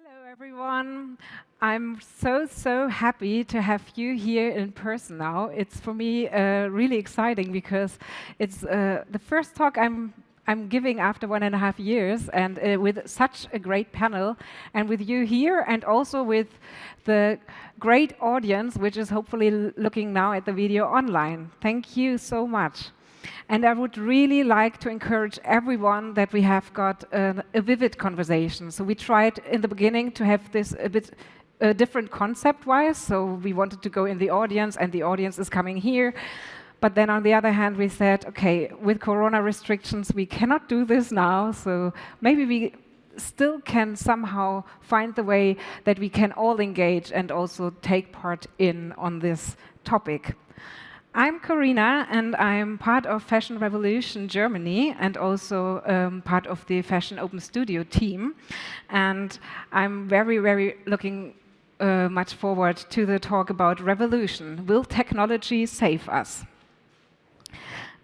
Hello, everyone. I'm so happy to have you here in person now. It's for me really exciting because it's the first talk I'm giving after 1.5 years, and with such a great panel, and with you here, and also with the great audience, which is hopefully looking now at the video online. Thank you so much. And I would really like to encourage everyone that we have got a vivid conversation. So we tried in the beginning to have this a bit different concept-wise. So we wanted to go in the audience, and the audience is coming here. But then on the other hand, we said, okay, with Corona restrictions, we cannot do this now. So maybe we still can somehow find the way that we can all engage and also take part in on this topic. I'm Carina, and I'm part of Fashion Revolution Germany and also part of the Fashion Open Studio team. And I'm very looking much forward to the talk about revolution. Will technology save us?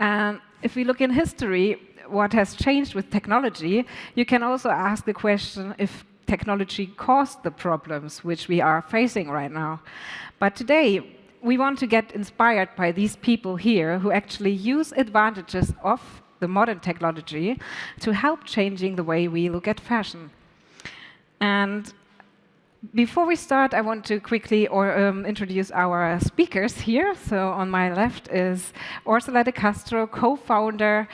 If we look in history, what has changed with technology, you can also ask the question if technology caused the problems which we are facing right now. But today, we want to get inspired by these people here who actually use advantages of the modern technology to help changing the way we look at fashion. And before we start, I want to quickly introduce our speakers here. So on my left is Orsola de Castro, co-founder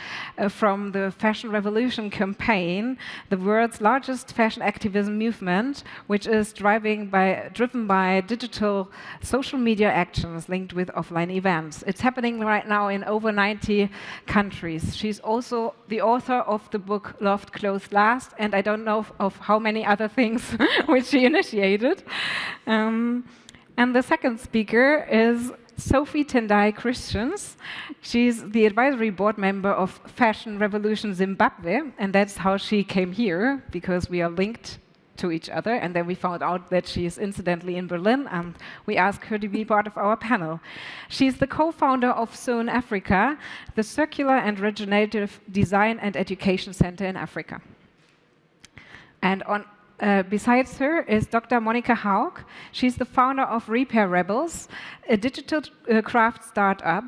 from the Fashion Revolution campaign, the world's largest fashion activism movement, which is driven by digital social media actions linked with offline events. It's happening right now in over 90 countries. She's also the author of the book Loved Clothes Last, and I don't know of how many other things which she initiated. And the second speaker is Sophie Tendai Christiaens. She's the advisory board member of Fashion Revolution Zimbabwe, and that's how she came here, because we are linked to each other, and then we found out that she is incidentally in Berlin, and we asked her to be part of our panel. She's the co-founder of SEWN Africa, the circular and regenerative design and education center in Africa. And besides her is Dr. Monika Hauck. She's the founder of Repair Rebels, a digital craft startup.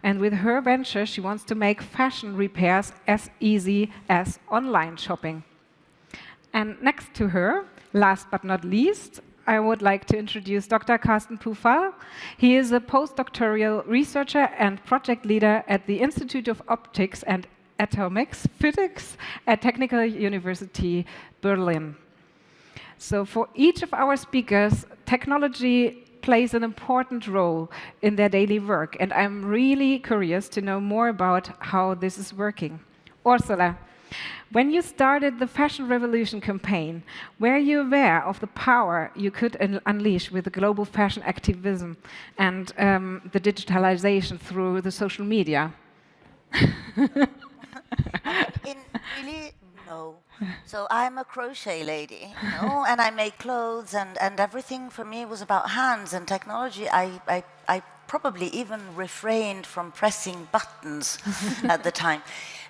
And with her venture, she wants to make fashion repairs as easy as online shopping. And next to her, last but not least, I would like to introduce Dr. Karsten Pufahl. He is a postdoctoral researcher and project leader at the Institute of Optics and Atomics Physics at Technical University, Berlin. So for each of our speakers, technology plays an important role in their daily work, and I'm really curious to know more about how this is working. Orsola, when you started the Fashion Revolution campaign, were you aware of the power you could unleash with the global fashion activism and the digitalization through the social media? Really, no. So I'm a crochet lady, and I make clothes, and everything for me was about hands and technology. I probably even refrained from pressing buttons at the time.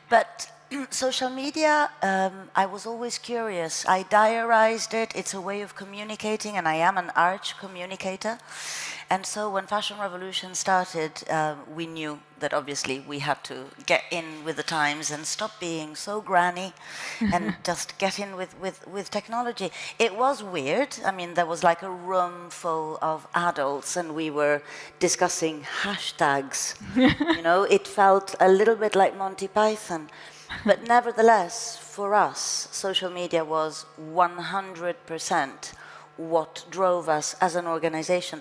But social media, I was always curious. I diarized it. It's a way of communicating, and I am an arch communicator. And so when Fashion Revolution started, we knew that obviously we had to get in with the times and stop being so granny and just get in with technology. It was weird. I mean, there was like a room full of adults and we were discussing hashtags. It felt a little bit like Monty Python. But nevertheless, for us, social media was 100% what drove us as an organization.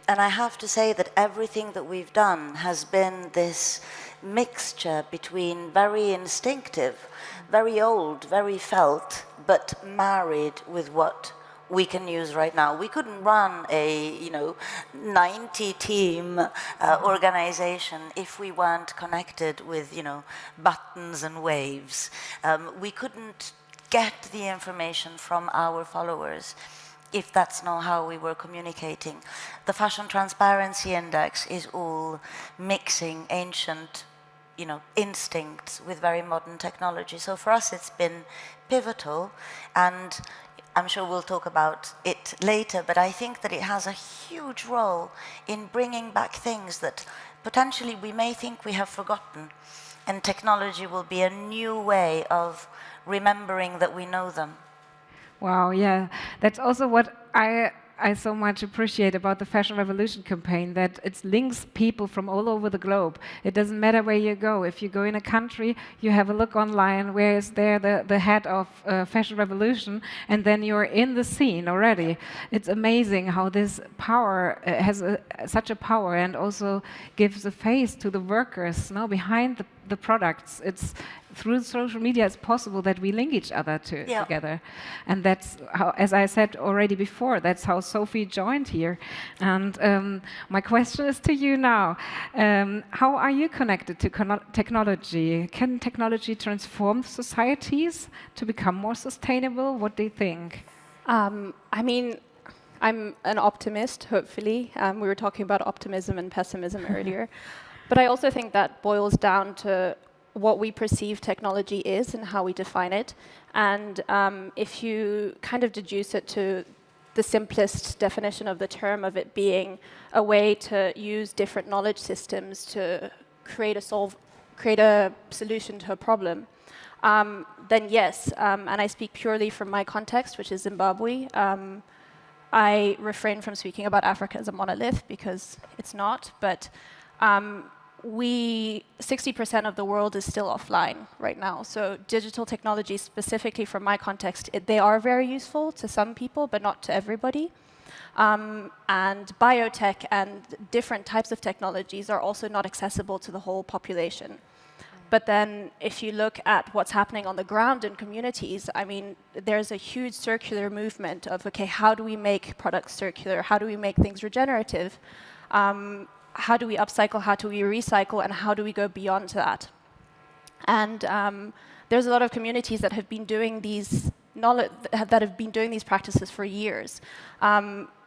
And I have to say that everything that we've done has been this mixture between very instinctive, very old, very felt, but married with what we can use right now. We couldn't run a 90-team organization if we weren't connected with buttons and waves. We couldn't get the information from our followers if that's not how we were communicating. The Fashion Transparency Index is all mixing ancient, instincts with very modern technology. So for us, it's been pivotal, and I'm sure we'll talk about it later, but I think that it has a huge role in bringing back things that potentially we may think we have forgotten, and technology will be a new way of remembering that we know them. Wow, yeah. That's also what I so much appreciate about the Fashion Revolution campaign, that it links people from all over the globe. It doesn't matter where you go. If you go in a country, you have a look online, where is there the head of Fashion Revolution, and then you're in the scene already. It's amazing how this power has such a power, and also gives a face to the workers behind the products. It's through social media it's possible that we link each other together. And that's how, as I said already before, that's how Sophie joined here. And my question is to you now. How are you connected to technology? Can technology transform societies to become more sustainable? What do you think? I mean, I'm an optimist, hopefully. We were talking about optimism and pessimism earlier. But I also think that boils down to what we perceive technology is and how we define it. And if you kind of deduce it to the simplest definition of the term, of it being a way to use different knowledge systems to create a solution to a problem, then yes. And I speak purely from my context, which is Zimbabwe. I refrain from speaking about Africa as a monolith, because it's not. But 60% of the world is still offline right now. So digital technologies, specifically from my context, they are very useful to some people, but not to everybody. And biotech and different types of technologies are also not accessible to the whole population. But then if you look at what's happening on the ground in communities, I mean, there's a huge circular movement of, okay, how do we make products circular? How do we make things regenerative? How do we upcycle, how do we recycle, and how do we go beyond that? And there's a lot of communities that have been doing these practices for years,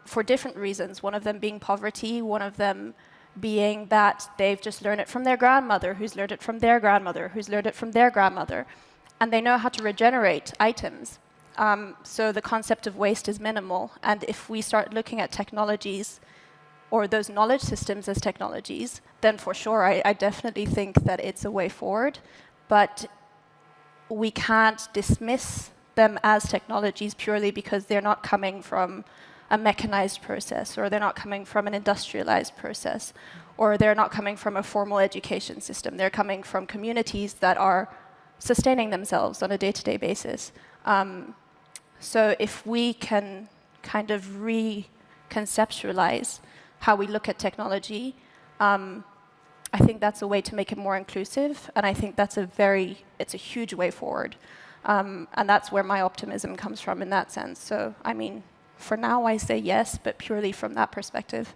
for different reasons. One of them being poverty, one of them being that they've just learned it from their grandmother, who's learned it from their grandmother, who's learned it from their grandmother, and they know how to regenerate items. So the concept of waste is minimal, and if we start looking at technologies or those knowledge systems as technologies, then for sure I definitely think that it's a way forward. But we can't dismiss them as technologies purely because they're not coming from a mechanized process, or they're not coming from an industrialized process, or they're not coming from a formal education system. They're coming from communities that are sustaining themselves on a day-to-day basis. So if we can kind of reconceptualize how we look at technology, I think that's a way to make it more inclusive, and I think it's a huge way forward. And that's where my optimism comes from in that sense. So, I mean, for now I say yes, but purely from that perspective.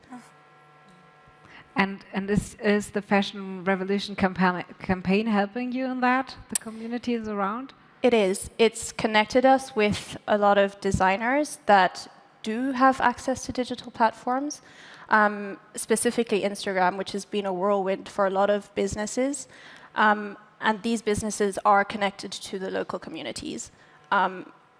And is the Fashion Revolution campaign helping you in that, the communities around? It is. It's connected us with a lot of designers that do have access to digital platforms. Specifically Instagram, which has been a whirlwind for a lot of businesses. And these businesses are connected to the local communities.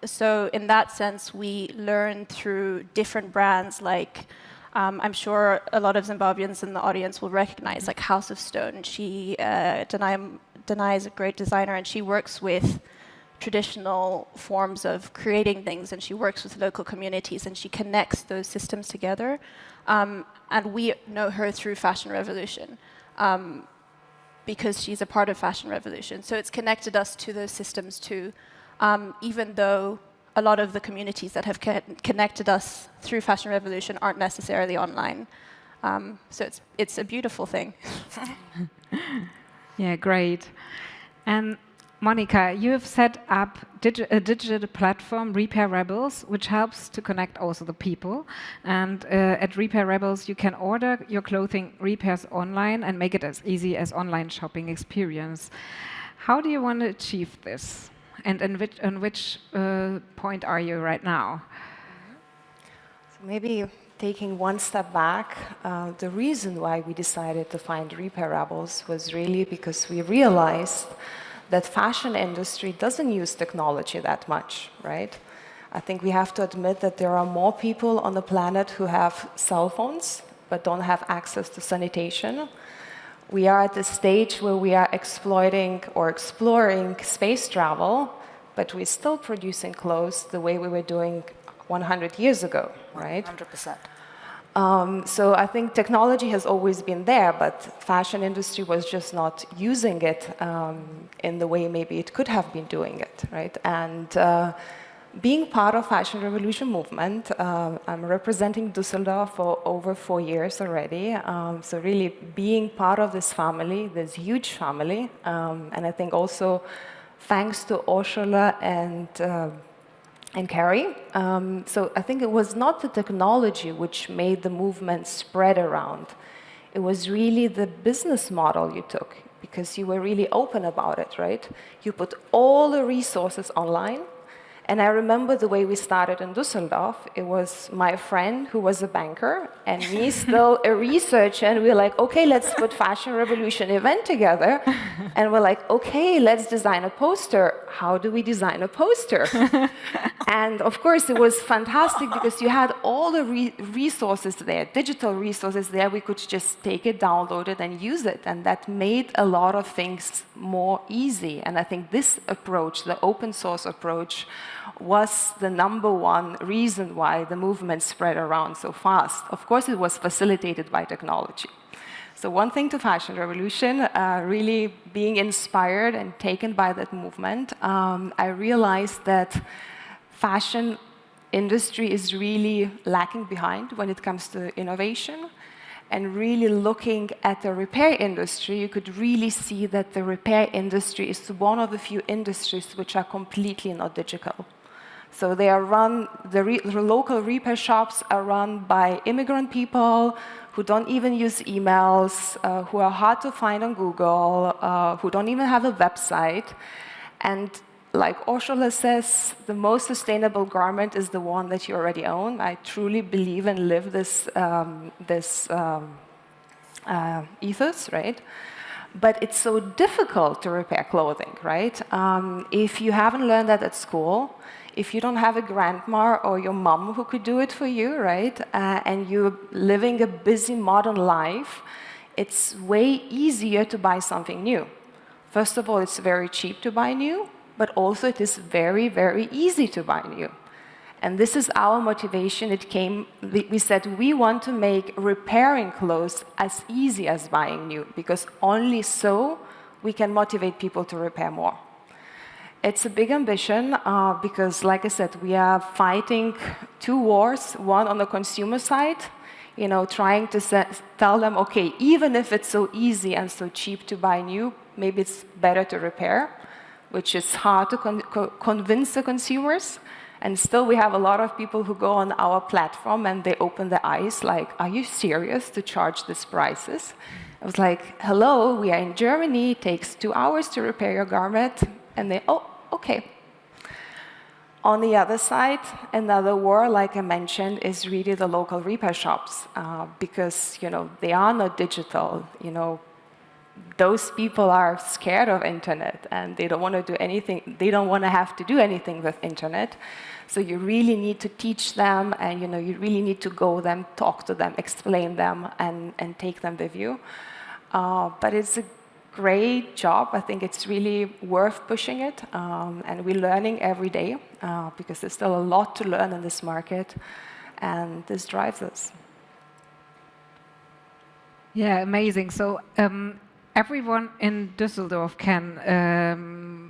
So in that sense, we learn through different brands like, I'm sure a lot of Zimbabweans in the audience will recognize, like House of Stone. Tendai is a great designer, and she works with traditional forms of creating things, and she works with local communities, and she connects those systems together. And we know her through Fashion Revolution, because she's a part of Fashion Revolution. So it's connected us to those systems too, even though a lot of the communities that have connected us through Fashion Revolution aren't necessarily online. So it's a beautiful thing. Yeah, great. And Monika, you have set up a digital platform, Repair Rebels, which helps to connect also the people. And at Repair Rebels, you can order your clothing repairs online and make it as easy as online shopping experience. How do you want to achieve this? And in which point are you right now? So maybe taking one step back, the reason why we decided to find Repair Rebels was really because we realized that fashion industry doesn't use technology that much, right? I think we have to admit that there are more people on the planet who have cell phones but don't have access to sanitation. We are at the stage where we are exploiting or exploring space travel, but we're still producing clothes the way we were doing 100 years ago, right? 100%. So I think technology has always been there, but fashion industry was just not using it in the way maybe it could have been doing it, right? And being part of Fashion Revolution movement, I'm representing Düsseldorf for over 4 years already. So really being part of this family, this huge family, and I think also thanks to Orsola and Carrie. So I think it was not the technology which made the movement spread around. It was really the business model you took, because you were really open about it, right? You put all the resources online. And I remember the way we started in Düsseldorf. It was my friend who was a banker and me still a researcher, and we were like, okay, let's put Fashion Revolution event together. And we're like, okay, let's design a poster. How do we design a poster? And of course, it was fantastic because you had all the resources there, digital resources there. We could just take it, download it, and use it. And that made a lot of things more easy. And I think this approach, the open source approach, was the #1 reason why the movement spread around so fast. Of course, it was facilitated by technology. So one thing to Fashion Revolution, really being inspired and taken by that movement, I realized that fashion industry is really lacking behind when it comes to innovation. And really looking at the repair industry, you could really see that the repair industry is one of the few industries which are completely not digital. So they are run, the local repair shops are run by immigrant people who don't even use emails, who are hard to find on Google, who don't even have a website. And like Orsola says, the most sustainable garment is the one that you already own. I truly believe and live this ethos, right? But it's so difficult to repair clothing, right? If you haven't learned that at school, if you don't have a grandma or your mom who could do it for you, right? And you're living a busy modern life, it's way easier to buy something new. First of all, it's very cheap to buy new, but also it is very, very easy to buy new. And this is our motivation. It came, we said we want to make repairing clothes as easy as buying new, because only so we can motivate people to repair more. It's a big ambition because, like I said, we are fighting 2 wars, one on the consumer side, you know, trying to tell them, okay, even if it's so easy and so cheap to buy new, maybe it's better to repair, which is hard to convince the consumers. And still we have a lot of people who go on our platform and they open their eyes like, are you serious to charge these prices? I was like, hello, we are in Germany, it takes 2 hours to repair your garment. And they, oh, okay. On the other side, another war, like I mentioned, is really the local repair shops because, you know, they are not digital, you know. Those people are scared of internet and they don't want to do anything, they don't want to have to do anything with internet. So you really need to teach them and, you know, you really need to go them, talk to them, explain them and take them with you. But it's a great job. I think it's really worth pushing it. And we're learning every day because there's still a lot to learn in this market. And this drives us. Yeah, amazing. So everyone in Düsseldorf can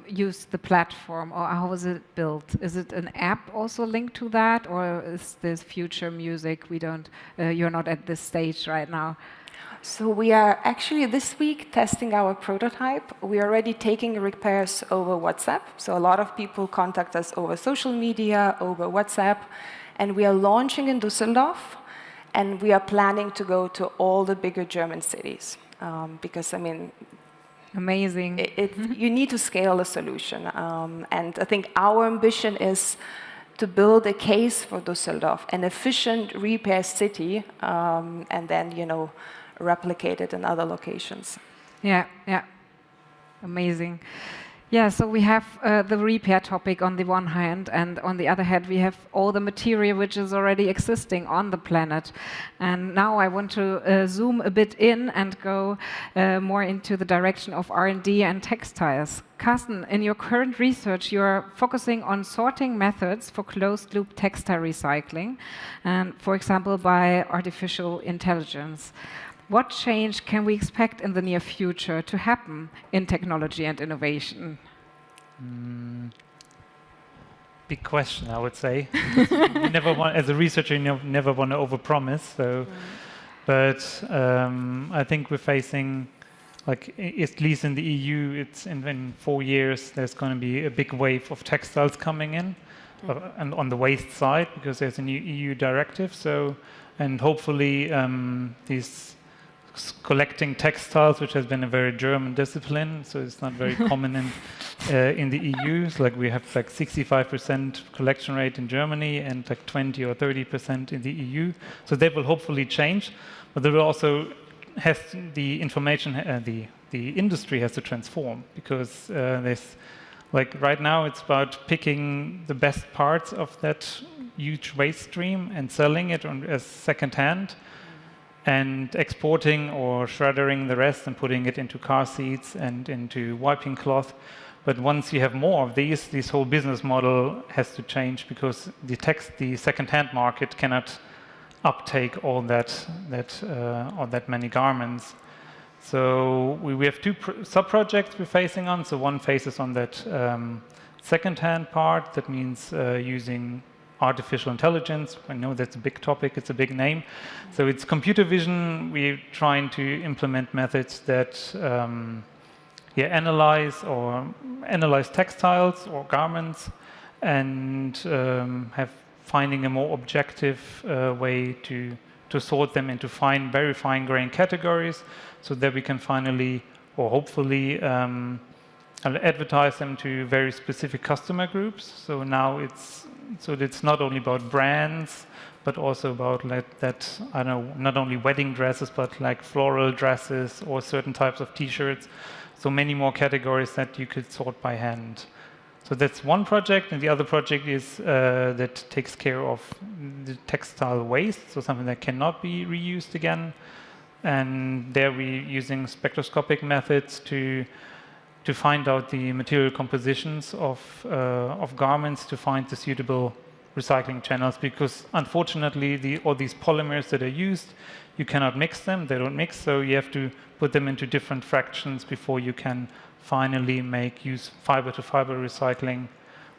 use the platform, or how is it built? Is it an app also linked to that, or is this future music? We don't. You're not at this stage right now. So we are actually this week testing our prototype. We're already taking repairs over WhatsApp. So a lot of people contact us over social media, over WhatsApp, and we are launching in Düsseldorf. And we are planning to go to all the bigger German cities because, I mean, amazing. You need to scale a solution. And I think our ambition is to build a case for Düsseldorf, an efficient repair city, and then, you know, replicate it in other locations. Yeah, yeah. Amazing. Yeah, so we have the repair topic on the one hand, and on the other hand, we have all the material which is already existing on the planet. And now I want to zoom a bit in and go more into the direction of R&D and textiles. Karsten, in your current research, you're focusing on sorting methods for closed-loop textile recycling, and for example, by artificial intelligence. What change can we expect in the near future to happen in technology and innovation? Big question, I would say. You never want, as a researcher, you never want to overpromise. So, but I think we're facing, like at least in the EU, it's in 4 years there's going to be a big wave of textiles coming in, and on the waste side because there's a new EU directive. So, and hopefully these collecting textiles, which has been a very German discipline, so it's not very common in the EU. So like we have like 65% collection rate in Germany and like 20 or 30% in the EU. So that will hopefully change, but there will also has the information, the industry has to transform because there's like right now it's about picking the best parts of that huge waste stream and selling it as second hand, and exporting or shredding the rest and putting it into car seats and into wiping cloth. But once you have more of these, this whole business model has to change because the second-hand market cannot uptake all that many garments. So we have two sub-projects we're facing on. So one faces on that second-hand part. That means using artificial intelligence. I know that's a big topic, it's a big name. So it's computer vision. We're trying to implement methods that analyze textiles or garments and finding a more objective way to sort them into very fine grained categories so that we can finally or hopefully advertise them to very specific customer groups. So now it's not only about brands, but also about not only wedding dresses, but like floral dresses or certain types of T-shirts. So many more categories that you could sort by hand. So that's one project, and the other project is that takes care of the textile waste, so something that cannot be reused again. And there we're using spectroscopic methods to find out the material compositions of garments to find the suitable recycling channels, because unfortunately all these polymers that are used, you cannot mix them, they don't mix, so you have to put them into different fractions before you can finally use fiber-to-fiber recycling,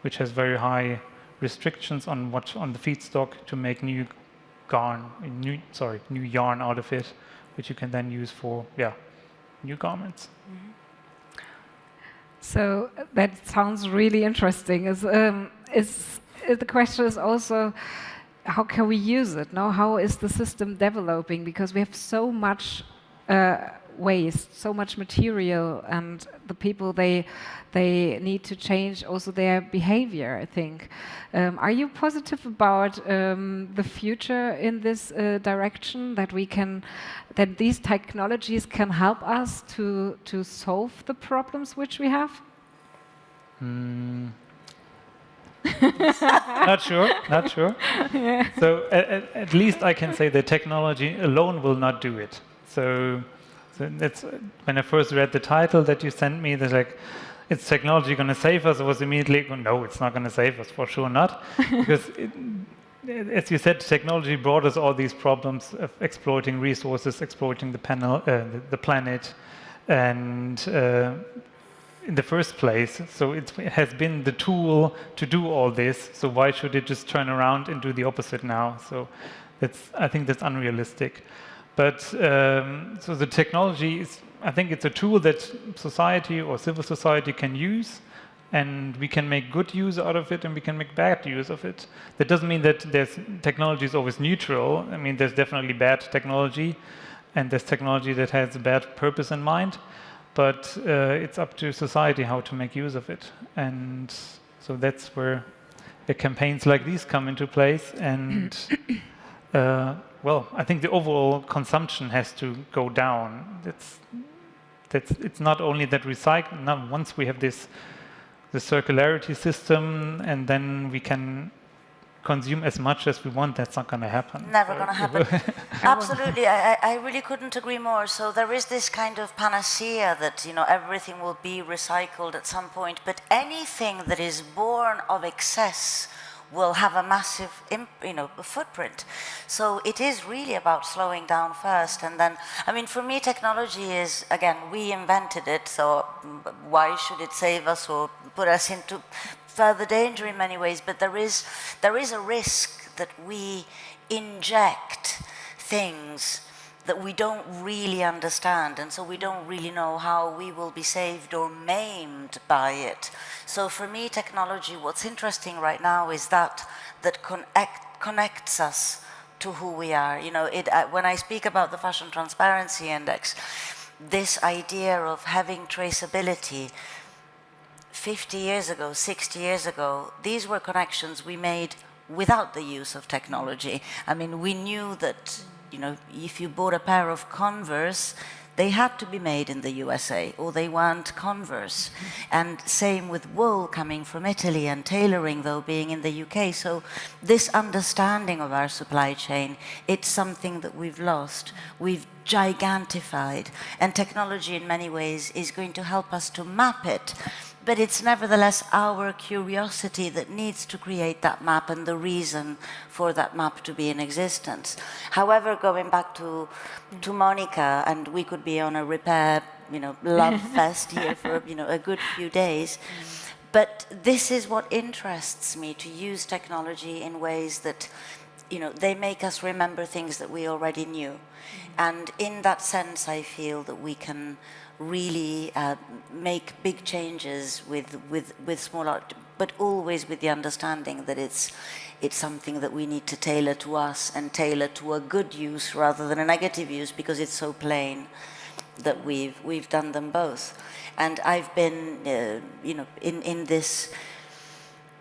which has very high restrictions on the feedstock to make new yarn out of it, which you can then use for new garments. Mm-hmm. So that sounds really interesting. The question is also, how can we use it? No, how is the system developing? Because we have so much waste, so much material, and the people they need to change also their behavior, I think. Are you positive about the future in this direction, that these technologies can help us to solve the problems which we have? Not sure. Yeah. So at least I can say that technology alone will not do it. So that's when I first read the title that you sent me. There's like, is technology going to save us? I was immediately going, no, it's not going to save us, for sure not, because as you said, technology brought us all these problems of exploiting resources, exploiting the planet, and in the first place. So it has been the tool to do all this. So why should it just turn around and do the opposite now? So I think that's unrealistic. But so the technology is, I think it's a tool that society or civil society can use, and we can make good use out of it and we can make bad use of it. That doesn't mean that technology is always neutral. I mean, there's definitely bad technology, and there's technology that has a bad purpose in mind, but it's up to society how to make use of it. And so that's where the campaigns like these come into place. And well, I think the overall consumption has to go down. It's not only that recycling. Now, once we have this the circularity system, and then we can consume as much as we want. That's not going to happen. Never going to happen. Absolutely, I really couldn't agree more. So there is this kind of panacea that, you know, everything will be recycled at some point, but anything that is born of excess will have a massive, footprint. So it is really about slowing down first, and then, I mean, for me, technology is, again, we invented it, so why should it save us or put us into further danger in many ways? But there is a risk that we inject things that we don't really understand, and so we don't really know how we will be saved or maimed by it. So for me, technology, what's interesting right now is that connects us to who we are. You know, when I speak about the Fashion Transparency Index, this idea of having traceability, 50 years ago, 60 years ago, these were connections we made without the use of technology. I mean, we knew that, you know, if you bought a pair of Converse, they had to be made in the USA, or they weren't Converse. And same with wool coming from Italy, and tailoring, though, being in the UK. So this understanding of our supply chain, it's something that we've lost. We've gigantified, and technology in many ways is going to help us to map it. But it's nevertheless our curiosity that needs to create that map and the reason for that map to be in existence. However, going back to Monika, and we could be on a repair, you know, love fest here for, you know, a good few days. But this is what interests me, to use technology in ways that, you know, they make us remember things that we already knew. And in that sense, I feel that we can really make big changes with small art, but always with the understanding that it's something that we need to tailor to us and tailor to a good use rather than a negative use, because it's so plain that we've done them both. And I've been, you know, in this,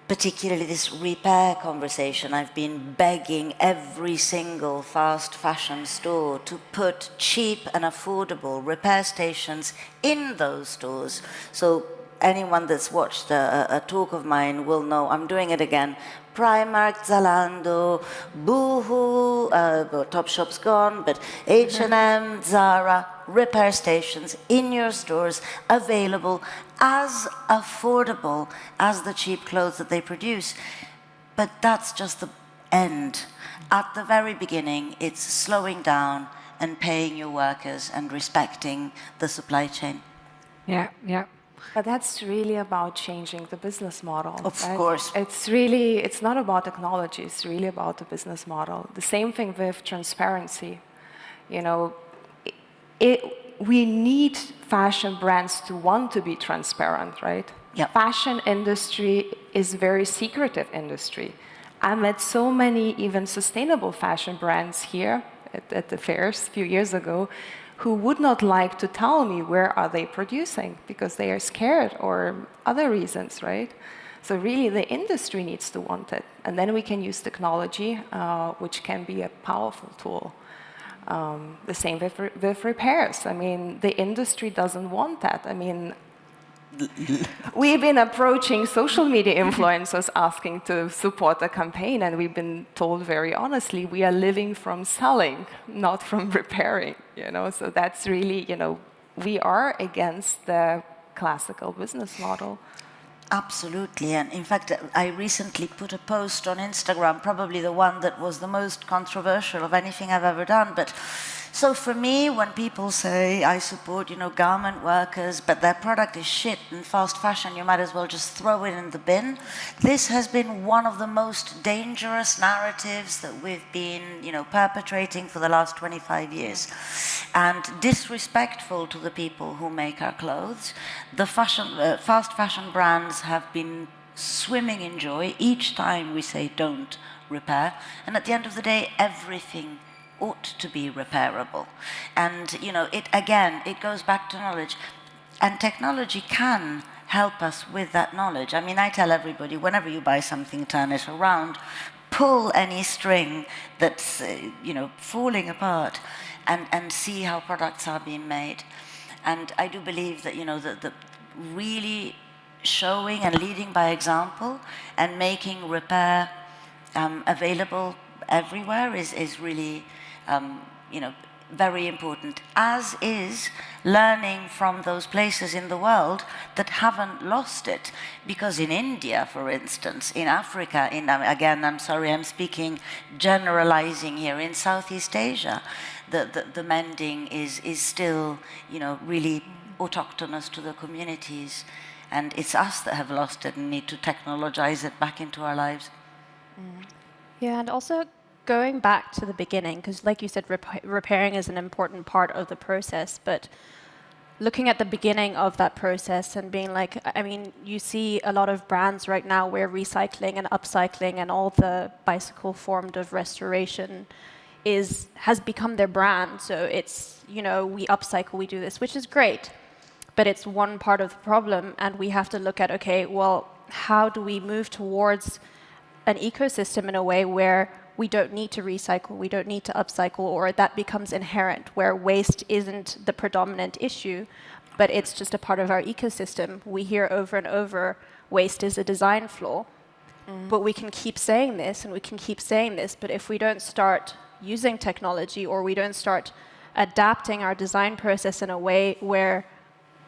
particularly this repair conversation, I've been begging every single fast fashion store to put cheap and affordable repair stations in those stores. So anyone that's watched a talk of mine will know I'm doing it again. Primark, Zalando, Boohoo, Topshop's gone, but H&M, Zara, repair stations in your stores, available, as affordable as the cheap clothes that they produce. But that's just the end. At the very beginning, it's slowing down and paying your workers and respecting the supply chain. Yeah, yeah. But that's really about changing the business model. Of right? course. It's not about technology, it's really about the business model. The same thing with transparency. You know, we need fashion brands to want to be transparent, right? Yeah. Fashion industry is a very secretive industry. I met so many even sustainable fashion brands here at the fairs a few years ago who would not like to tell me where are they producing because they are scared or other reasons, right? So really the industry needs to want it. And then we can use technology, which can be a powerful tool. The same with repairs. I mean, the industry doesn't want that. I mean, we've been approaching social media influencers asking to support the campaign, and we've been told very honestly, we are living from selling, not from repairing, you know? So that's really, you know, we are against the classical business model. Absolutely, and in fact, I recently put a post on Instagram, probably the one that was the most controversial of anything I've ever done, but so for me, when people say I support, you know, garment workers, but their product is shit and fast fashion, you might as well just throw it in the bin. This has been one of the most dangerous narratives that we've been, you know, perpetrating for the last 25 years. And disrespectful to the people who make our clothes. The fast fashion brands have been swimming in joy each time we say don't repair. And at the end of the day, everything ought to be repairable. And, you know, it goes back to knowledge. And technology can help us with that knowledge. I mean, I tell everybody, whenever you buy something, turn it around, pull any string that's, you know, falling apart, and see how products are being made. And I do believe that, you know, that really showing and leading by example and making repair available everywhere is really, very important, as is learning from those places in the world that haven't lost it. Because in India, for instance, in Africa, again, I'm sorry, I'm speaking, generalizing here, in Southeast Asia, the mending is still, really autochthonous to the communities. And it's us that have lost it and need to technologize it back into our lives. Yeah, and also going back to the beginning, because like you said, repairing is an important part of the process, but looking at the beginning of that process and being like, I mean, you see a lot of brands right now where recycling and upcycling and all the bicycle formed of restoration has become their brand. So it's, we upcycle, we do this, which is great, but it's one part of the problem, and we have to look at, okay, well, how do we move towards an ecosystem in a way where we don't need to recycle, we don't need to upcycle, or that becomes inherent, where waste isn't the predominant issue, but it's just a part of our ecosystem. We hear over and over, waste is a design flaw. But we can keep saying this, and we can keep saying this, but if we don't start using technology, or we don't start adapting our design process in a way where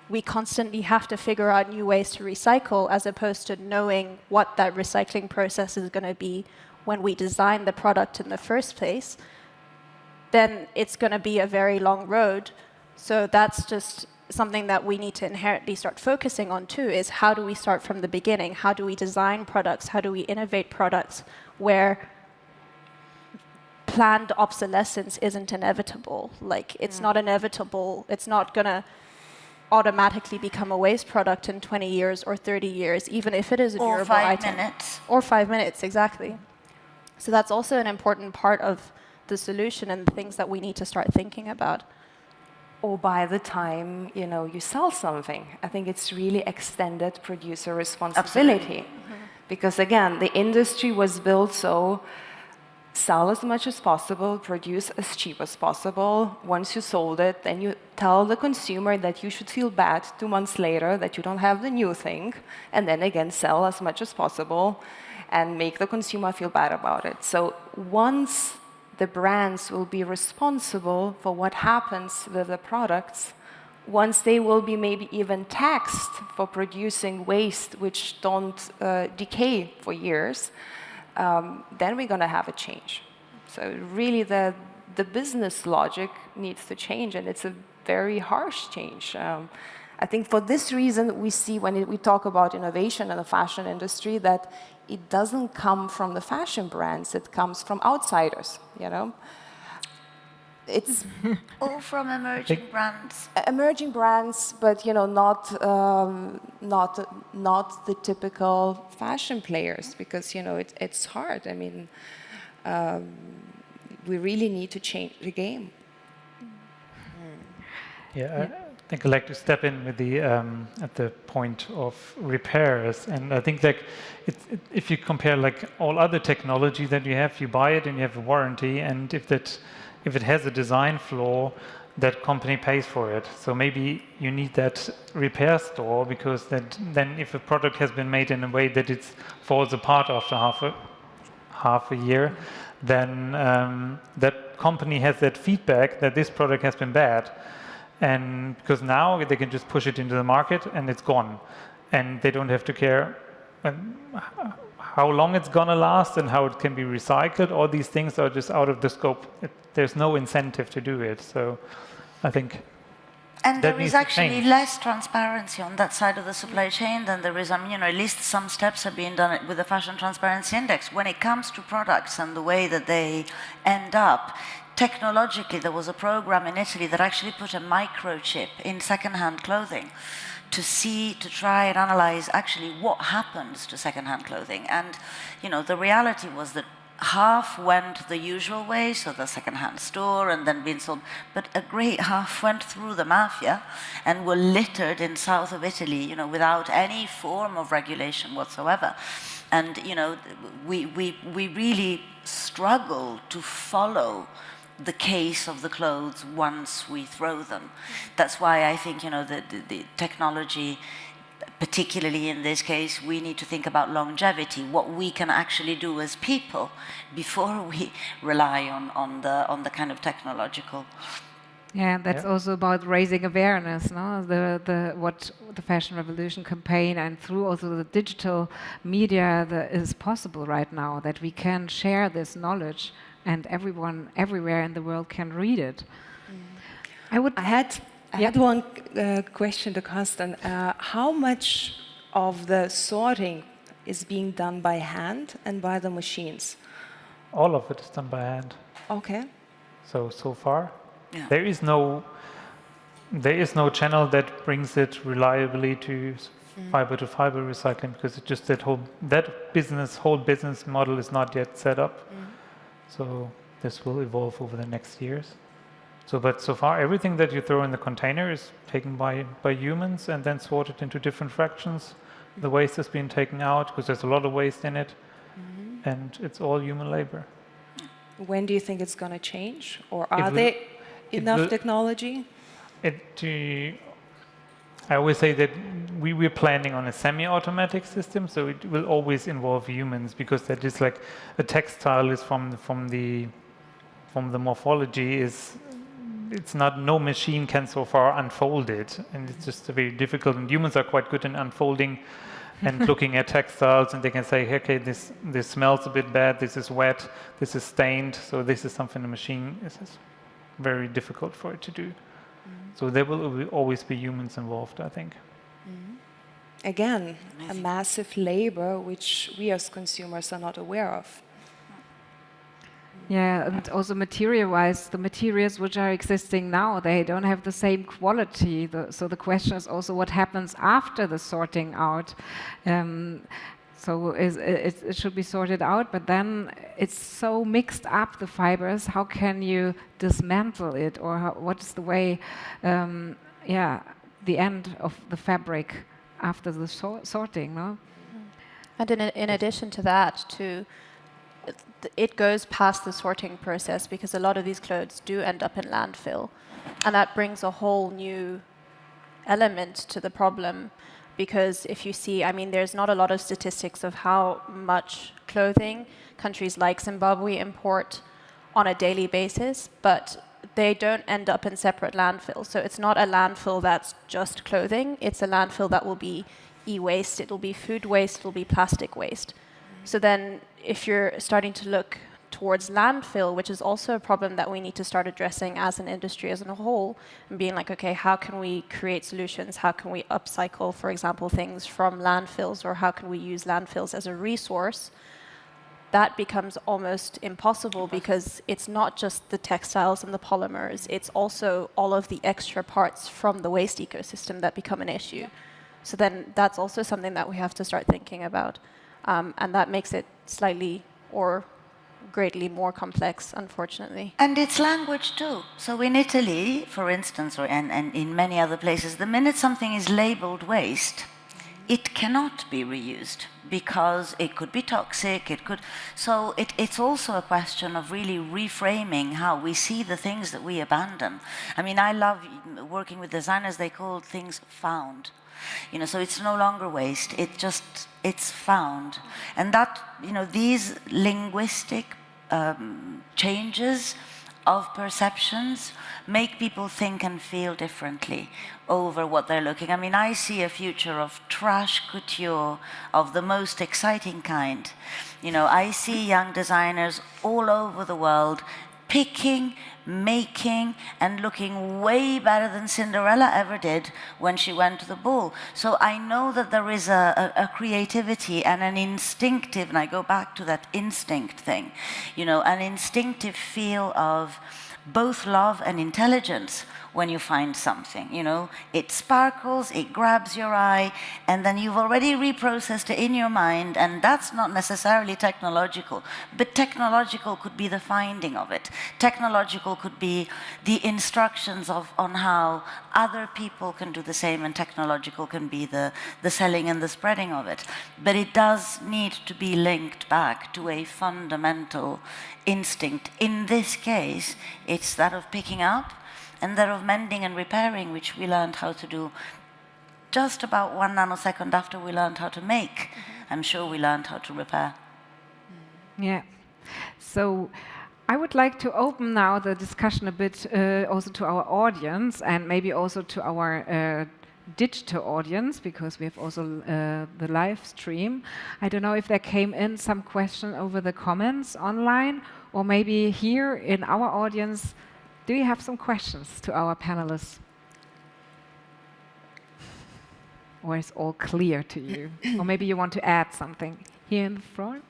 we constantly have to figure out new ways to recycle, as opposed to knowing what that recycling process is going to be when we design the product in the first place, then it's going to be a very long road. So that's just something that we need to inherently start focusing on too, is how do we start from the beginning? How do we design products? How do we innovate products where planned obsolescence isn't inevitable? Like, it's not inevitable. It's not going to automatically become a waste product in 20 years or 30 years, even if it is a durable item. Or 5 minutes. Or 5 minutes, exactly. So that's also an important part of the solution and the things that we need to start thinking about. Or by the time, you sell something. I think it's really extended producer responsibility. Because again, the industry was built so sell as much as possible, produce as cheap as possible. Once you sold it, then you tell the consumer that you should feel bad 2 months later that you don't have the new thing, and then again sell as much as possible and make the consumer feel bad about it. So once the brands will be responsible for what happens with the products, once they will be maybe even taxed for producing waste which don't decay for years, then we're going to have a change. So really the business logic needs to change, and it's a very harsh change. I think for this reason, we see when we talk about innovation in the fashion industry that it doesn't come from the fashion brands, it comes from outsiders, It's Or from emerging brands. Emerging brands, but not the typical fashion players, because it's hard. I mean, we really need to change the game. Yeah, I think I'd like to step in with the at the point of repairs, and I think if you compare all other technology that you have, you buy it and you have a warranty, and if it has a design flaw, that company pays for it. So maybe you need that repair store, because then if a product has been made in a way that it falls apart after half a year, then that company has that feedback that this product has been bad. And because now they can just push it into the market and it's gone. And they don't have to care how long it's going to last and how it can be recycled. All these things are just out of the scope. There's no incentive to do it. So I think and there is actually less transparency on that side of the supply chain than there is, at least some steps are being done with the Fashion Transparency Index. When it comes to products and the way that they end up, technologically, there was a program in Italy that actually put a microchip in second-hand clothing to try and analyze actually what happens to second-hand clothing. And, the reality was that half went the usual way, so the second-hand store and then being sold, but a great half went through the mafia and were littered in south of Italy, without any form of regulation whatsoever. And, we really struggle to follow the case of the clothes once we throw them. That's why I think, the technology particularly in this case, we need to think about longevity, what we can actually do as people before we rely on the kind of technological. Yeah, that's also about raising awareness, no? What the Fashion Revolution campaign and through also the digital media that is possible right now, that we can share this knowledge and everyone everywhere in the world can read it. I had one question to Karsten. How much of the sorting is being done by hand and by the machines? All of it is done by hand. Okay. So far. Yeah. There is no channel that brings it reliably to fiber to fiber recycling, because it just whole business model is not yet set up. So this will evolve over the next years. But so far everything that you throw in the container is taken by humans and then sorted into different fractions. The waste has been taken out because there's a lot of waste in it, and it's all human labor. When do you think it's going to change, or are there enough technology? I always say that we're planning on a semi-automatic system, so it will always involve humans, because that is like a textile is from the morphology it's not, no machine can so far unfold it, and it's just very difficult. And humans are quite good in unfolding and looking at textiles, and they can say, okay, this smells a bit bad, this is wet, this is stained, so this is something the machine is very difficult for it to do. So there will always be humans involved, I think. Again, a massive labor which we as consumers are not aware of. Yeah, and also material-wise, the materials which are existing now, they don't have the same quality. So the question is also what happens after the sorting out. So it should be sorted out, but then it's so mixed up, the fibers. How can you dismantle it, or what is the way? The end of the fabric after the sorting, no? And in addition to that, it goes past the sorting process, because a lot of these clothes do end up in landfill, and that brings a whole new element to the problem. Because if you see, I mean, there's not a lot of statistics of how much clothing countries like Zimbabwe import on a daily basis, but they don't end up in separate landfills. So it's not a landfill that's just clothing, it's a landfill that will be e-waste, it will be food waste, it will be plastic waste. So then if you're starting to look towards landfill, which is also a problem that we need to start addressing as an industry as a whole, and being like, okay, how can we create solutions? How can we upcycle, for example, things from landfills, or how can we use landfills as a resource? That becomes almost impossible, because it's not just the textiles and the polymers, it's also all of the extra parts from the waste ecosystem that become an issue. So then that's also something that we have to start thinking about. And that makes it slightly or greatly more complex, unfortunately. And it's language too. So in Italy, for instance, and in many other places, the minute something is labeled waste, it cannot be reused, because it could be toxic, so it's also a question of really reframing how we see the things that we abandon. I mean, I love working with designers, they call things found. So it's no longer waste, it's found. And that, these linguistic changes of perceptions make people think and feel differently over what they're looking. I mean, I see a future of trash couture of the most exciting kind. I see young designers all over the world picking, making, and looking way better than Cinderella ever did when she went to the ball. So I know that there is a creativity and an instinctive, and I go back to that instinct thing, an instinctive feel of both love and intelligence when you find something, It sparkles, it grabs your eye, and then you've already reprocessed it in your mind, and that's not necessarily technological, but technological could be the finding of it. Technological could be the instructions on how other people can do the same, and technological can be the selling and the spreading of it. But it does need to be linked back to a fundamental instinct. In this case, it's that of picking up, and that of mending and repairing, which we learned how to do just about 1 nanosecond after we learned how to make, I'm sure we learned how to repair. Yeah. So I would like to open now the discussion a bit also to our audience and maybe also to our digital audience, because we have also the live stream. I don't know if there came in some question over the comments online, or maybe here in our audience. Do you have some questions to our panelists? Or is all clear to you? Or maybe you want to add something here in the front?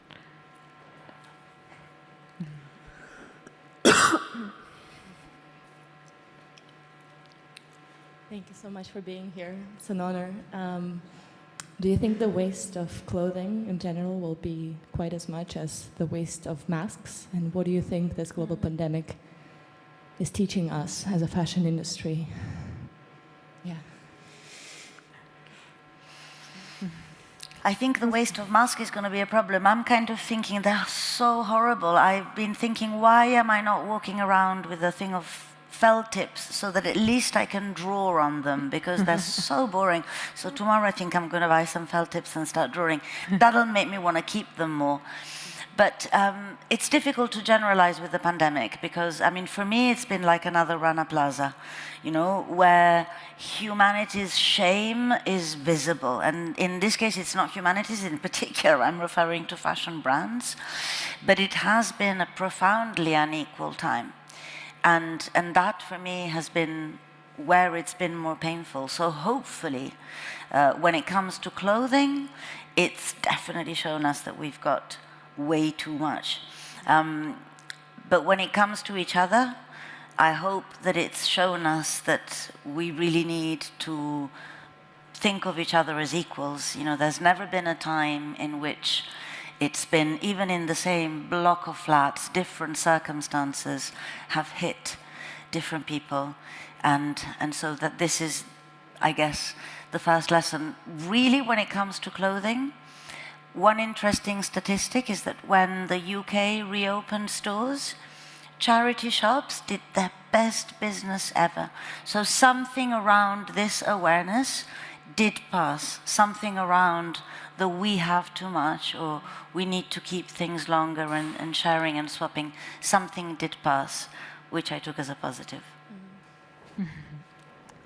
Thank you so much for being here. It's an honor. Do you think the waste of clothing in general will be quite as much as the waste of masks? And what do you think this global pandemic is teaching us as a fashion industry? Yeah. I think the waste of masks is going to be a problem. I'm kind of thinking they're so horrible. I've been thinking, why am I not walking around with a thing of felt tips so that at least I can draw on them, because they're so boring. So tomorrow I think I'm going to buy some felt tips and start drawing. That'll make me want to keep them more. But it's difficult to generalize with the pandemic because, I mean, for me, it's been like another Rana Plaza, you know, where humanity's shame is visible. And in this case, it's not humanity's in particular. I'm referring to fashion brands. But it has been a profoundly unequal time. And that, for me, has been where it's been more painful. So hopefully, when it comes to clothing, it's definitely shown us that we've got way too much. But when it comes to each other, I hope that it's shown us that we really need to think of each other as equals. You know, there's never been a time in which it's been, even in the same block of flats, different circumstances have hit different people. And so that this is, I guess, the first lesson. Really, when it comes to clothing, one interesting statistic is that when the UK reopened stores, charity shops did their best business ever. So something around this awareness did pass, something around the we have too much or we need to keep things longer and sharing and swapping, something did pass, which I took as a positive.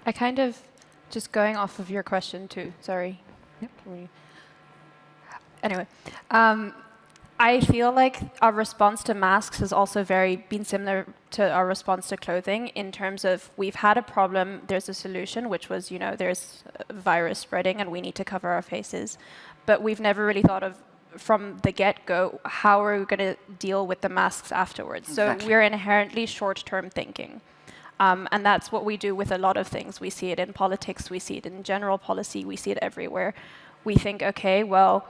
I kind of, just going off of your question too, sorry. Yep. Anyway, I feel like our response to masks has also been similar to our response to clothing in terms of we've had a problem, there's a solution, which was, you know, there's a virus spreading and we need to cover our faces. But we've never really thought of, from the get-go, how are we going to deal with the masks afterwards? Exactly. So we're inherently short-term thinking. And that's what we do with a lot of things. We see it in politics, we see it in general policy, we see it everywhere. We think, okay, well,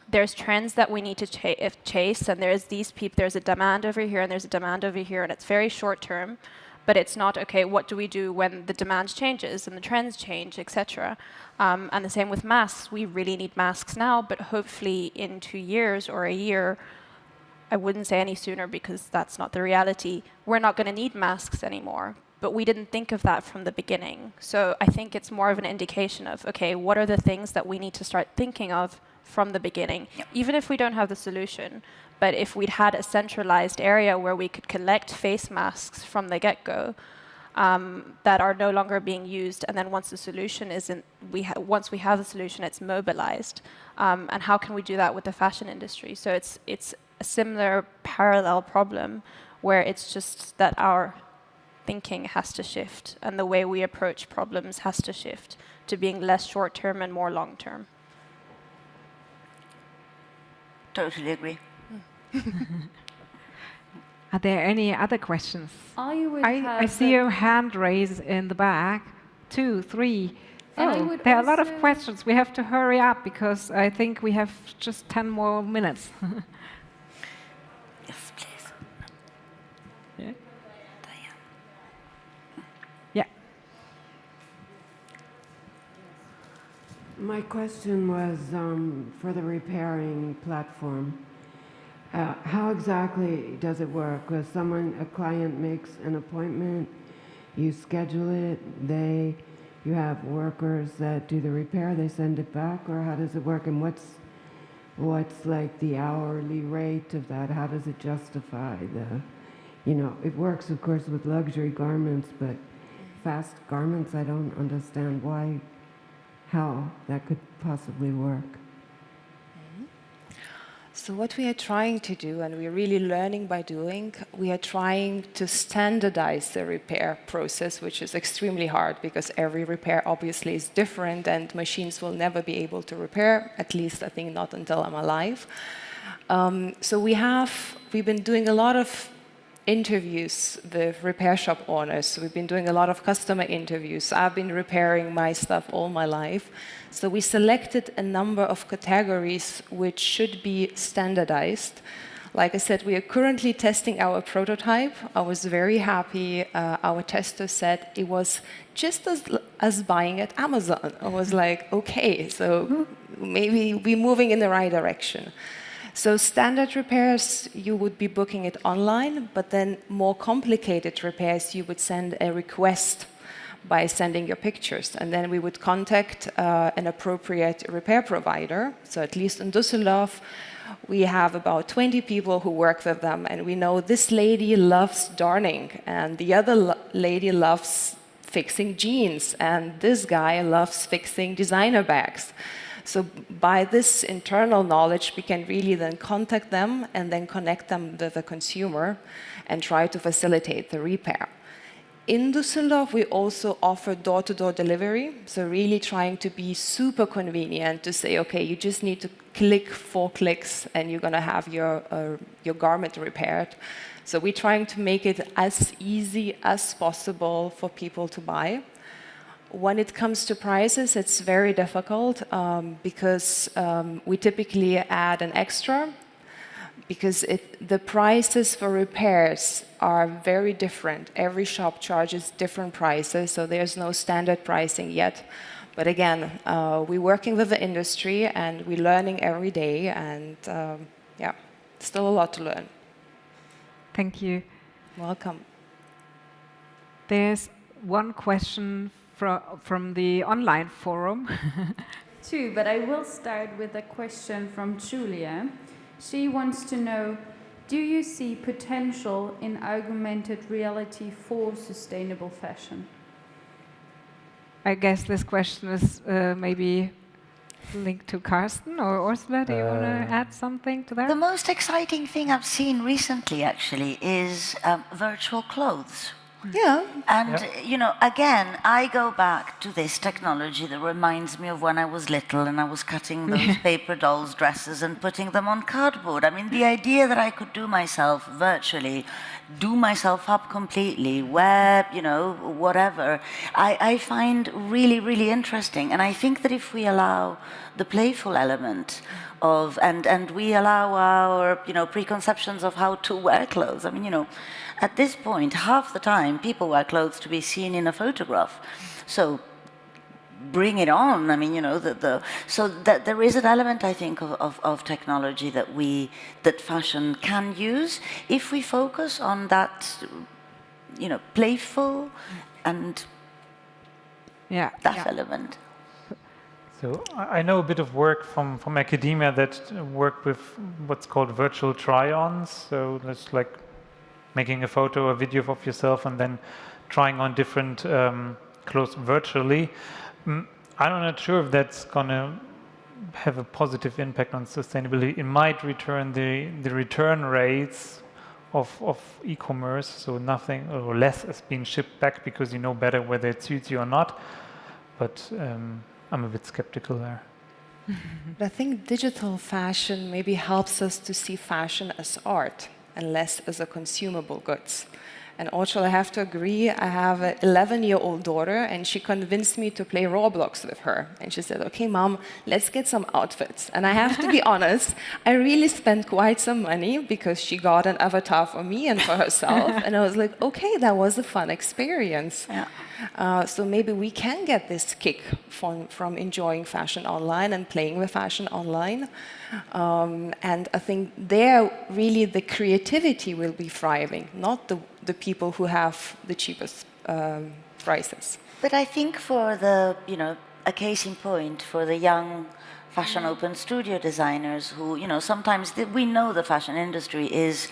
there's trends that we need to chase, and there's these people, there's a demand over here, and there's a demand over here, and it's very short term, but it's not, okay, what do we do when the demand changes and the trends change, etc. And the same with masks. We really need masks now, but hopefully in 2 years or a year, I wouldn't say any sooner because that's not the reality, we're not going to need masks anymore. But we didn't think of that from the beginning. So I think it's more of an indication of, okay, what are the things that we need to start thinking of from the beginning, even if we don't have the solution. But if we'd had a centralized area where we could collect face masks from the get-go that are no longer being used, and then once the solution isn't, once we have the solution, it's mobilized. And how can we do that with the fashion industry? So it's a similar parallel problem where it's just that our thinking has to shift and the way we approach problems has to shift to being less short-term and more long-term. Totally agree. Are there any other questions? I see your hand raised in the back. 2, 3. Oh, there are a lot of questions. We have to hurry up because I think we have just 10 more minutes. Yes, please. Yeah. Diane. Yeah. My question was for the repairing platform. How exactly does it work? Because a client makes an appointment, you schedule it, they you have workers that do the repair, they send it back, or how does it work? And what's like the hourly rate of that? How does it justify the, it works of course with luxury garments, but fast garments, I don't understand how that could possibly work. So what we are trying to do, and we're really learning by doing, we are trying to standardize the repair process, which is extremely hard because every repair obviously is different and machines will never be able to repair, at least I think not until I'm alive. So we've been doing a lot of interviews with repair shop owners. We've been doing a lot of customer interviews. I've been repairing my stuff all my life. So we selected a number of categories which should be standardized. Like I said, we are currently testing our prototype. I was very happy. Our tester said it was just as buying at Amazon. I was like, okay, so maybe we're moving in the right direction. So standard repairs, you would be booking it online, but then more complicated repairs, you would send a request by sending your pictures. And then we would contact an appropriate repair provider. So at least in Düsseldorf, we have about 20 people who work with them. And we know this lady loves darning, and the other lady loves fixing jeans, and this guy loves fixing designer bags. So by this internal knowledge, we can really then contact them and then connect them with the consumer and try to facilitate the repair. In Düsseldorf, we also offer door-to-door delivery, so really trying to be super convenient to say, okay, you just need to click 4 clicks and you're going to have your garment repaired. So we're trying to make it as easy as possible for people to buy. When it comes to prices, it's very difficult because we typically add an extra, because the prices for repairs are very different. Every shop charges different prices, so there's no standard pricing yet. But again, we're working with the industry and we're learning every day, and yeah, still a lot to learn. Thank you. Welcome. There's one question from the online forum. Two, but I will start with a question from Julia. She wants to know, do you see potential in augmented reality for sustainable fashion? I guess this question is maybe linked to Karsten or Orsola. Do you want to add something to that? The most exciting thing I've seen recently, actually, is virtual clothes. Yeah. And, again, I go back to this technology that reminds me of when I was little and I was cutting those paper dolls' dresses and putting them on cardboard. I mean, the idea that I could do myself virtually, do myself up completely, wear, whatever, I find really, really interesting. And I think that if we allow the playful element of, and we allow our, preconceptions of how to wear clothes, I mean, at this point, half the time, people wear clothes to be seen in a photograph. So bring it on. I mean, so that there is an element, I think, of technology that fashion can use if we focus on that, playful and that element. So I know a bit of work from academia that work with what's called virtual try-ons. So that's like making a photo, a video of yourself, and then trying on different clothes virtually. I'm not sure if that's going to have a positive impact on sustainability. It might return the return rates of e-commerce, so nothing or less is being shipped back because you know better whether it suits you or not. But I'm a bit skeptical there. But I think digital fashion maybe helps us to see fashion as art and less as a consumable goods. And also, I have to agree, I have an 11-year-old daughter, and she convinced me to play Roblox with her. And she said, okay, Mom, let's get some outfits. And I have to be honest, I really spent quite some money because she got an avatar for me and for herself. And I was like, okay, that was a fun experience. Yeah. So maybe we can get this kick from enjoying fashion online and playing with fashion online. And I think there, really, the creativity will be thriving, not the people who have the cheapest prices. But I think for the, a case in point for the young fashion open studio designers who, sometimes we know the fashion industry is,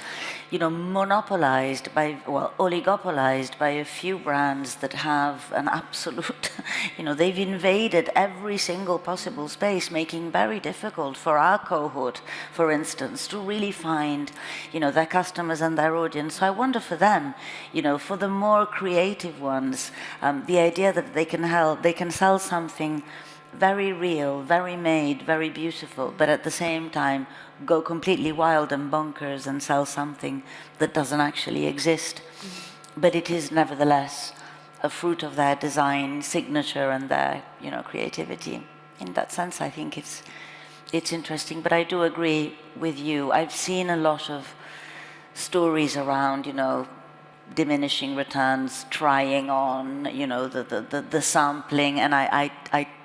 monopolized by, oligopolized by a few brands that have an absolute, they've invaded every single possible space, making very difficult for our cohort, for instance, to really find, their customers and their audience. So I wonder for them, for the more creative ones, the idea that they can sell something very real, very made, very beautiful, but at the same time go completely wild and bonkers and sell something that doesn't actually exist. But it is nevertheless a fruit of their design signature and their, creativity. In that sense, I think it's interesting. But I do agree with you. I've seen a lot of stories around, diminishing returns, trying on, the sampling, and I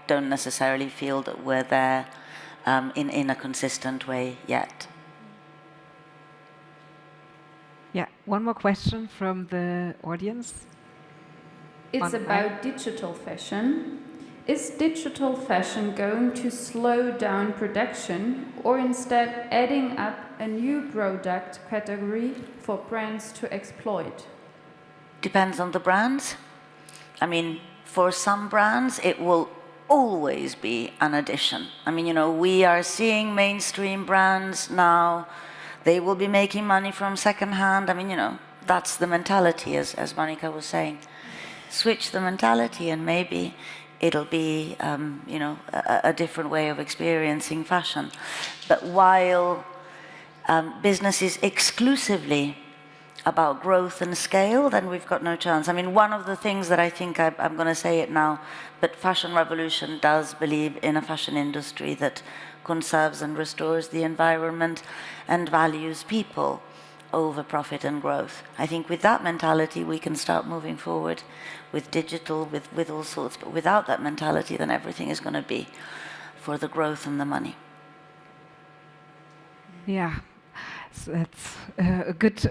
don't necessarily feel that we're there in a consistent way yet. Yeah, one more question from the audience. It's about digital fashion. Is digital fashion going to slow down production or instead adding up a new product category for brands to exploit? Depends on the brands. I mean, for some brands, it will always be an addition. I mean, we are seeing mainstream brands now, they will be making money from secondhand. I mean, that's the mentality, as Monika was saying. Switch the mentality and maybe it'll be, a different way of experiencing fashion. But while business is exclusively about growth and scale, then we've got no chance. I mean, one of the things that I think, I'm going to say it now, but Fashion Revolution does believe in a fashion industry that conserves and restores the environment and values people over profit and growth. I think with that mentality, we can start moving forward with digital, with all sorts. But without that mentality, then everything is going to be for the growth and the money. Yeah. So that's a good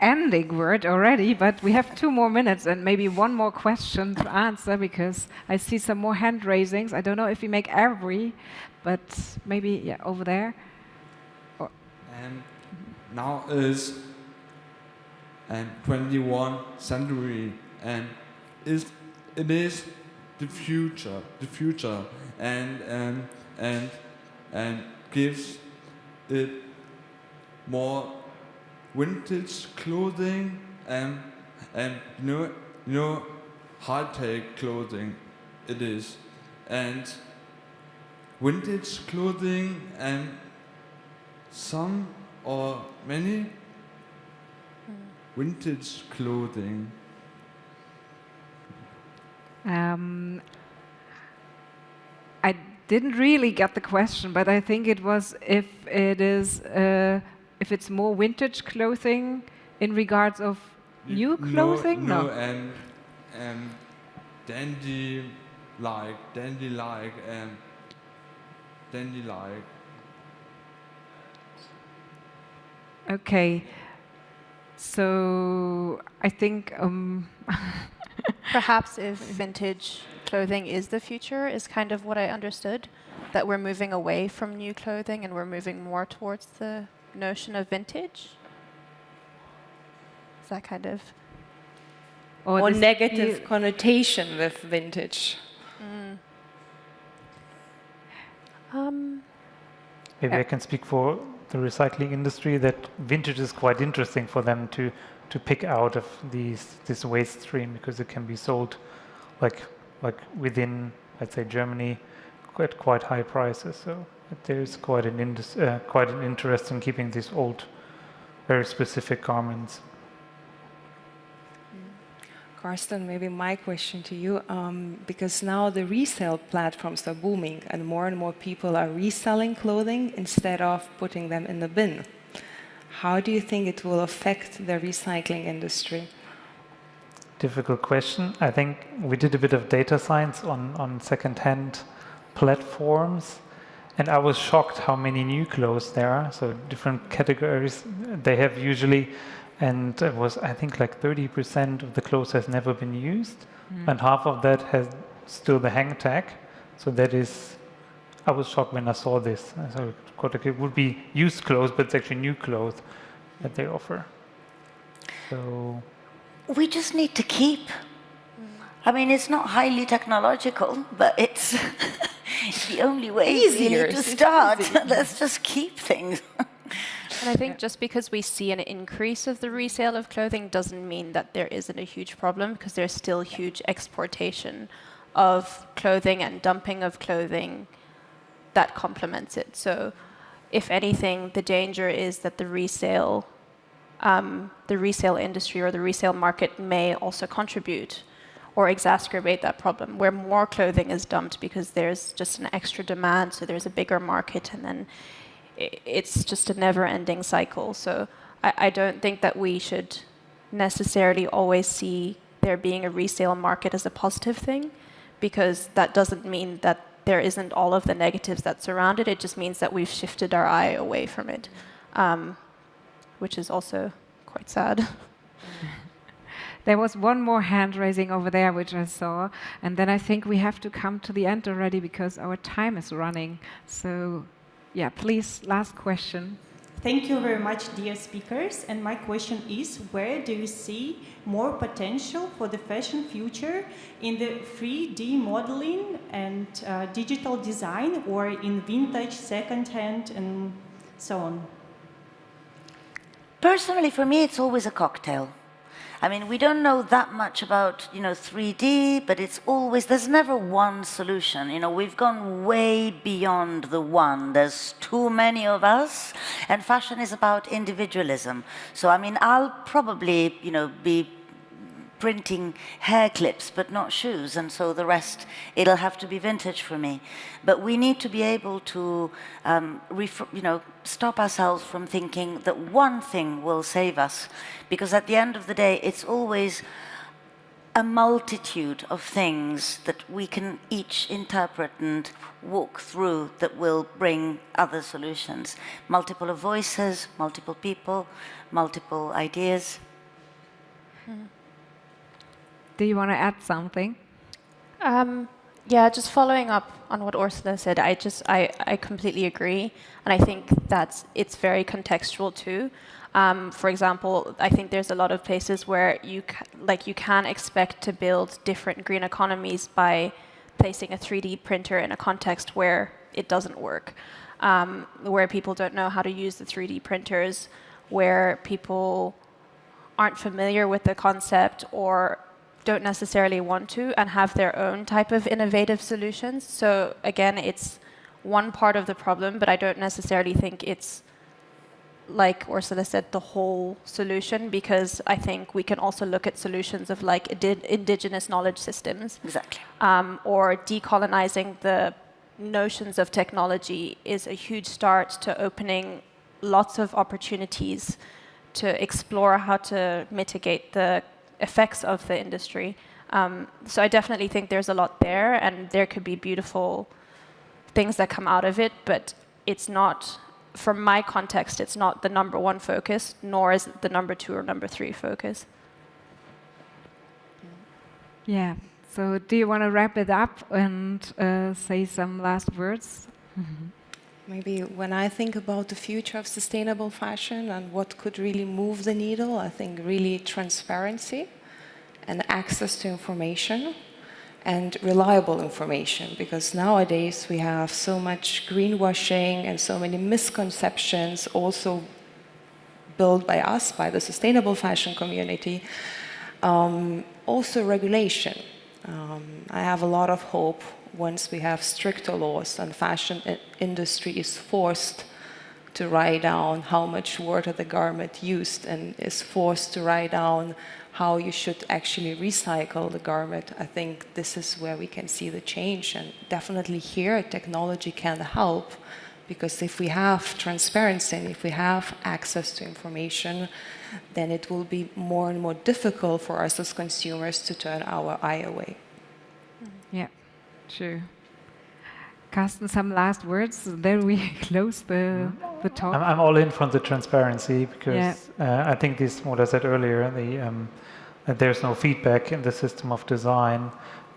ending word already, but we have 2 more minutes and maybe one more question to answer because I see some more hand raisings. I don't know if we make every, but maybe over there. And now is 21st century, and it is the future, and gives it more vintage clothing and high-tech clothing it is, and vintage clothing and some or many vintage clothing. I didn't really get the question, but I think it was if it's more vintage clothing in regards of new clothing. No, and dandy like. Okay, so I think perhaps if vintage clothing is the future, is kind of what I understood, that we're moving away from new clothing and we're moving more towards the notion of vintage. Is that kind of... Or negative connotation with vintage. Maybe I can speak for the recycling industry, that vintage is quite interesting for them to pick out of this waste stream, because it can be sold like within, let's say, Germany at quite high prices. So there's quite an interest in keeping these old, very specific garments. Karsten, maybe my question to you, because now the resale platforms are booming and more people are reselling clothing instead of putting them in the bin. How do you think it will affect the recycling industry? Difficult question. I think we did a bit of data science on second-hand platforms, and I was shocked how many new clothes there are. So different categories. They have usually and it was, I think, like 30% of the clothes has never been used, and half of that has still the hang tag. So that is, I was shocked when I saw this. I thought it would be used clothes, but it's actually new clothes that they offer. So we just need to keep. I mean, it's not highly technological, but it's the only way Easier really to start. Let's just keep things. And I think just because we see an increase of the resale of clothing doesn't mean that there isn't a huge problem, because there's still huge exportation of clothing and dumping of clothing that complements it. So if anything, the danger is that the resale industry or the resale market may also contribute or exacerbate that problem, where more clothing is dumped because there's just an extra demand, so there's a bigger market, and then it's just a never-ending cycle. So I don't think that we should necessarily always see there being a resale market as a positive thing, because that doesn't mean that there isn't all of the negatives that surround it. It just means that we've shifted our eye away from it, which is also quite sad. There was one more hand raising over there, which I saw, and then I think we have to come to the end already because our time is running. So, yeah, please, last question. Thank you very much, dear speakers. And my question is, where do you see more potential for the fashion future, in the 3D modeling and digital design, or in vintage, second-hand, and so on? Personally, for me, it's always a cocktail. I mean, we don't know that much about, 3D, but it's always, there's never one solution. We've gone way beyond the one. There's too many of us, and fashion is about individualism. So, I mean, I'll probably, be printing hair clips, but not shoes, and so the rest, it'll have to be vintage for me. But we need to be able to, stop ourselves from thinking that one thing will save us, because at the end of the day, it's always a multitude of things that we can each interpret and walk through that will bring other solutions. Multiple of voices, multiple people, multiple ideas. Do you want to add something? Yeah, just following up on what Orsola said, I completely agree, and I think it's very contextual too. For example, I think there's a lot of places where you can expect to build different green economies by placing a 3D printer in a context where it doesn't work, where people don't know how to use the 3D printers, where people aren't familiar with the concept or don't necessarily want to and have their own type of innovative solutions. So again, it's one part of the problem, but I don't necessarily think it's, like Orsola said, the whole solution, because I think we can also look at solutions of like indigenous knowledge systems. Exactly. Or decolonizing the notions of technology is a huge start to opening lots of opportunities to explore how to mitigate the effects of the industry. So I definitely think there's a lot there, and there could be beautiful things that come out of it, but it's not, from my context, it's not the number one focus, nor is it the number 2 or number 3 focus. Yeah, so do you want to wrap it up and say some last words? Maybe when I think about the future of sustainable fashion and what could really move the needle, I think really transparency and access to information and reliable information, because nowadays we have so much greenwashing and so many misconceptions also built by us, by the sustainable fashion community. Also regulation. I have a lot of hope once we have stricter laws and fashion industry is forced to write down how much water the garment used and is forced to write down how you should actually recycle the garment. I think this is where we can see the change, and definitely here technology can help, because if we have transparency and if we have access to information, then it will be more and more difficult for us as consumers to turn our eye away. Yeah, true. Karsten, some last words, then we close the talk. I'm all in from the transparency because I think this, what I said earlier, that there's no feedback in the system of design,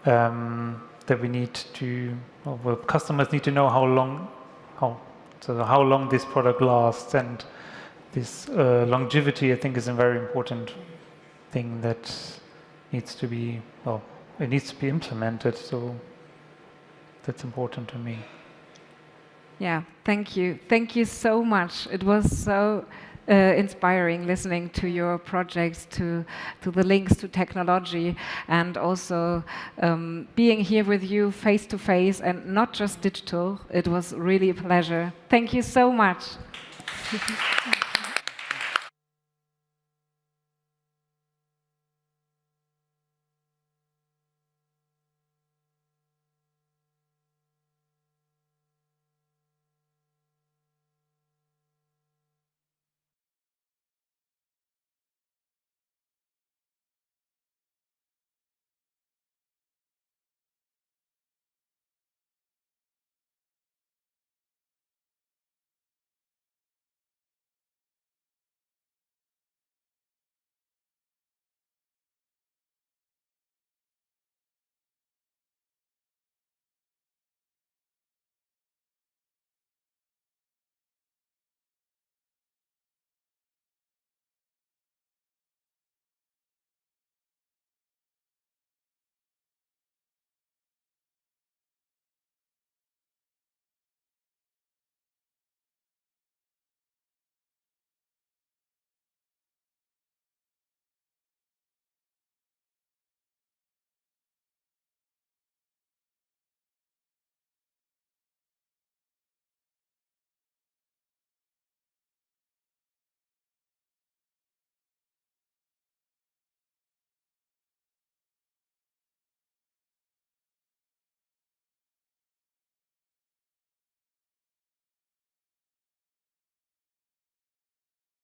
that we need to, well, customers need to know how long this product lasts, and this longevity, I think, is a very important thing that needs to be, well, it needs to be implemented, so that's important to me. Yeah, thank you. Thank you so much. It was so inspiring listening to your projects, to the links to technology, and also being here with you face to face and not just digital. It was really a pleasure. Thank you so much.